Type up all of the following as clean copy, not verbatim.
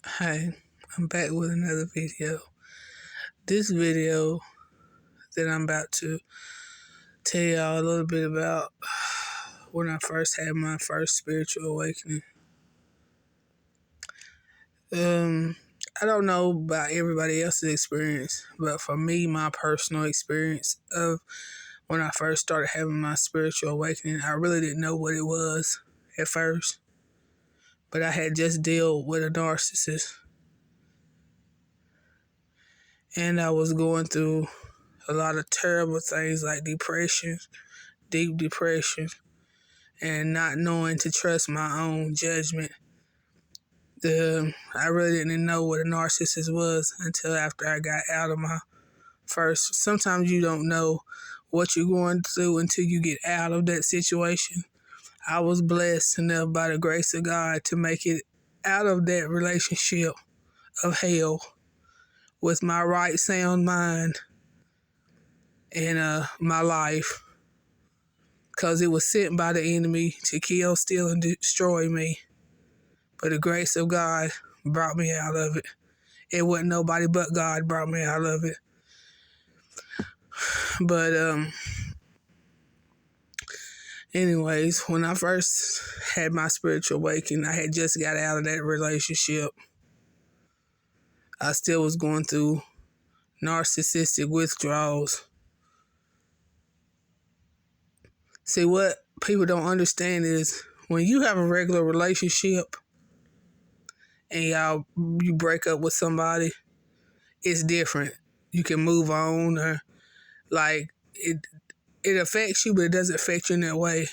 Hi, I'm back with another video. This video that I'm about to tell y'all a little bit about when I first had my first spiritual awakening. I don't know about everybody else's experience, but for me, my personal experience of when I first started having my spiritual awakening, I really didn't know what it was at first, but I had just dealt with a narcissist, and I was going through a lot of terrible things like depression, deep depression, and not knowing to trust my own judgment. I really didn't know what a narcissist was until after I got out of my first. Sometimes you don't know what you're going through until you get out of that situation. I was blessed enough by the grace of God to make it out of that relationship of hell with my right sound mind and my life, because it was sent by the enemy to kill, steal, and destroy me. But the grace of God brought me out of it. It wasn't nobody but God brought me out of it. But anyways, when I first had my spiritual awakening, I had just got out of that relationship. I still was going through narcissistic withdrawals. See, what people don't understand is when you have a regular relationship and you break up with somebody, it's different. You can move on, or like it affects you, but it doesn't affect you in that way.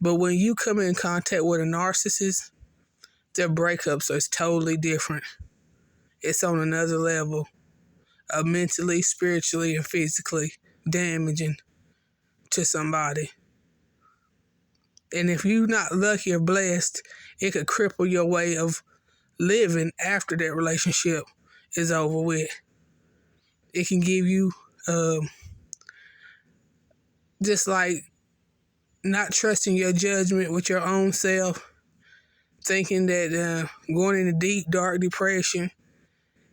But when you come in contact with a narcissist, their breakups are totally different. It's on another level of mentally, spiritually, and physically damaging to somebody. And if you're not lucky or blessed, it could cripple your way of living after that relationship is over with. It can give you just like not trusting your judgment with your own self, thinking that going into deep, dark depression.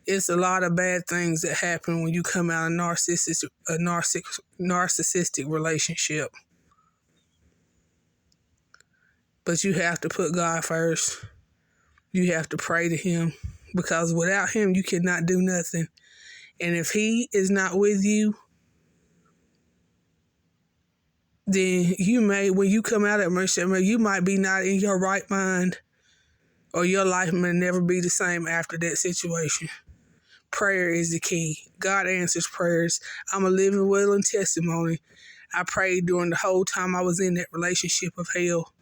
It's a lot of bad things that happen when you come out of a narcissistic relationship. But you have to put God first. You have to pray to Him, because without Him, you cannot do nothing. And if He is not with you, then when you come out of that, you might be not in your right mind, or your life may never be the same after that situation. Prayer is the key. God answers prayers. I'm a living, willing testimony. I prayed during the whole time I was in that relationship of hell.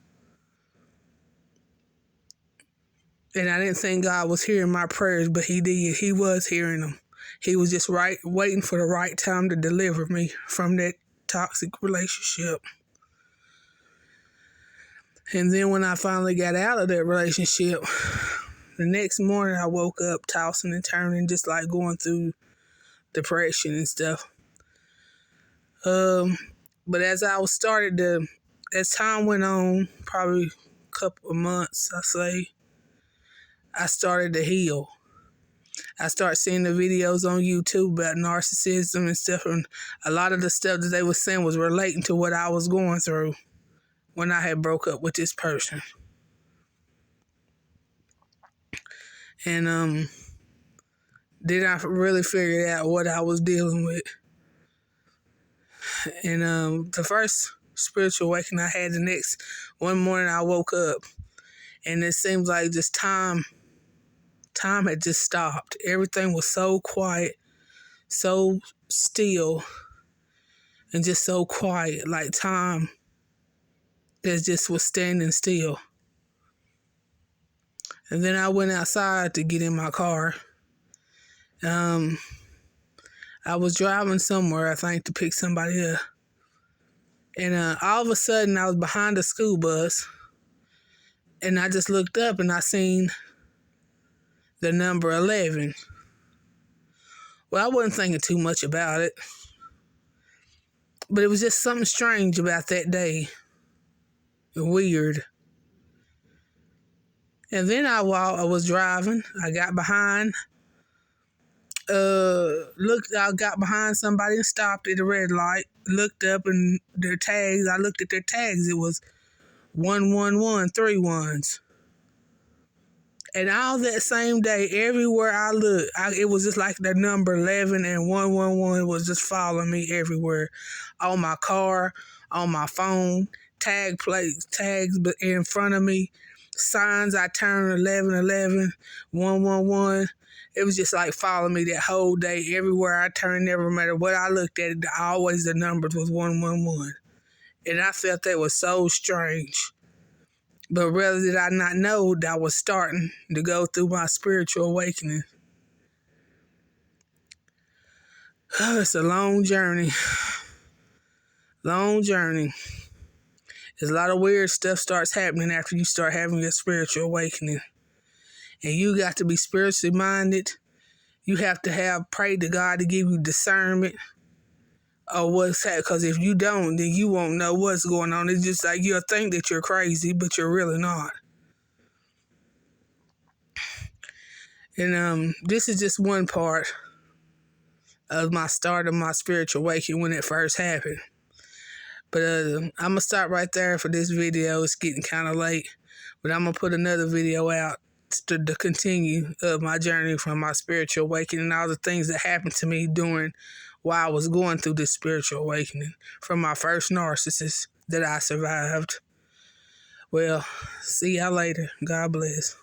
And I didn't think God was hearing my prayers, but He did. He was hearing them. He was just waiting for the right time to deliver me from that toxic relationship. And then when I finally got out of that relationship, the next morning I woke up tossing and turning, just like going through depression and stuff. But as time went on, probably a couple of months, I started to heal. I started seeing the videos on YouTube about narcissism and stuff, and a lot of the stuff that they were saying was relating to what I was going through when I had broke up with this person. And then I really figured out what I was dealing with. And the first spiritual awakening I had, one morning I woke up, and it seems like just time had just stopped. Everything was so quiet, so still, and just so quiet, like time that just was standing still. And then I went outside to get in my car. I was driving somewhere, I think, to pick somebody up. And all of a sudden, I was behind a school bus. And I just looked up and I seen the number 11. Well, I wasn't thinking too much about it. But it was just something strange about that day. Weird. And then I was driving. I got behind. I got behind somebody and stopped at a red light. Looked up and their tags. I looked at their tags. It was 111, 3 ones. And all that same day, everywhere I looked, it was just like the number 11 and 111 was just following me everywhere. On my car, on my phone, tags in front of me, signs I turned 1111, 111. It was just like following me that whole day. Everywhere I turned, never matter what I looked at, always the numbers was 111. And I felt that was so strange. But rather did I not know that I was starting to go through my spiritual awakening. It's a long journey. Long journey. There's a lot of weird stuff starts happening after you start having your spiritual awakening. And you got to be spiritually minded. You have to pray to God to give you discernment of what's happening. Because if you don't, then you won't know what's going on. It's just like you'll think that you're crazy, but you're really not. And this is just one part of my start of my spiritual awakening when it first happened. But I'm going to stop right there for this video. It's getting kind of late. But I'm going to put another video out to continue my journey from my spiritual awakening and all the things that happened to me while I was going through this spiritual awakening from my first narcissist that I survived. Well, see y'all later. God bless.